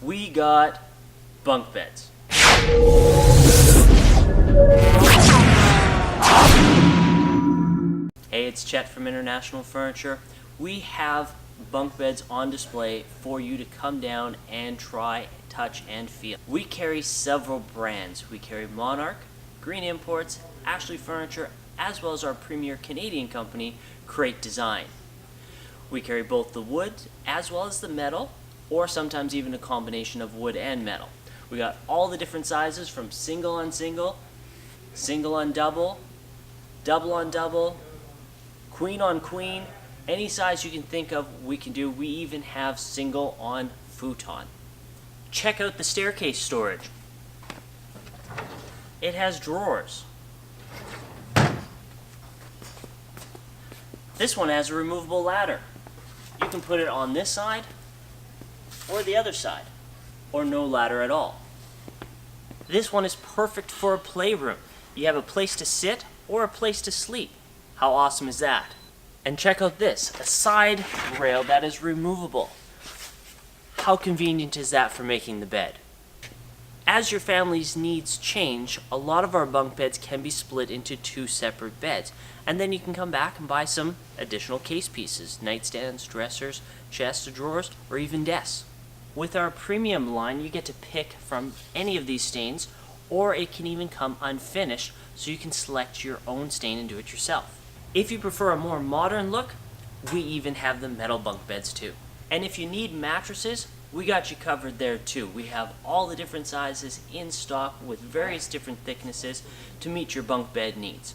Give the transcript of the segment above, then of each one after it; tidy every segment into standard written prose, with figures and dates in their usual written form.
We got bunk beds. Hey, it's Chet from International Furniture. We have bunk beds on display for you to come down and try, touch, and feel. We carry several brands. We carry Monarch, Green Imports, Ashley Furniture, as well as our premier Canadian company, Crate Design. We carry both the wood as well as the metal, or sometimes even a combination of wood and metal. We got all the different sizes from single on single, single on double, double on double, queen on queen, any size you can think of we can do. We even have single on futon. Check out the staircase storage. It has drawers. This one has a removable ladder. You can put it on this side or the other side, or no ladder at all. This one is perfect for a playroom. You have a place to sit or a place to sleep. How awesome is that? And check out this, a side rail that is removable. How convenient is that for making the bed? As your family's needs change, a lot of our bunk beds can be split into two separate beds, and then you can come back and buy some additional case pieces, nightstands, dressers, chests of drawers, or even desks. With our premium line, you get to pick from any of these stains, or it can even come unfinished, so you can select your own stain and do it yourself. If you prefer a more modern look, we even have the metal bunk beds too. And if you need mattresses, we got you covered there too. We have all the different sizes in stock with various different thicknesses to meet your bunk bed needs.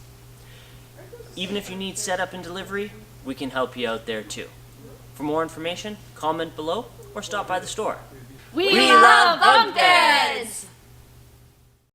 Even if you need setup and delivery, we can help you out there too. For more information, comment below or stop by the store. We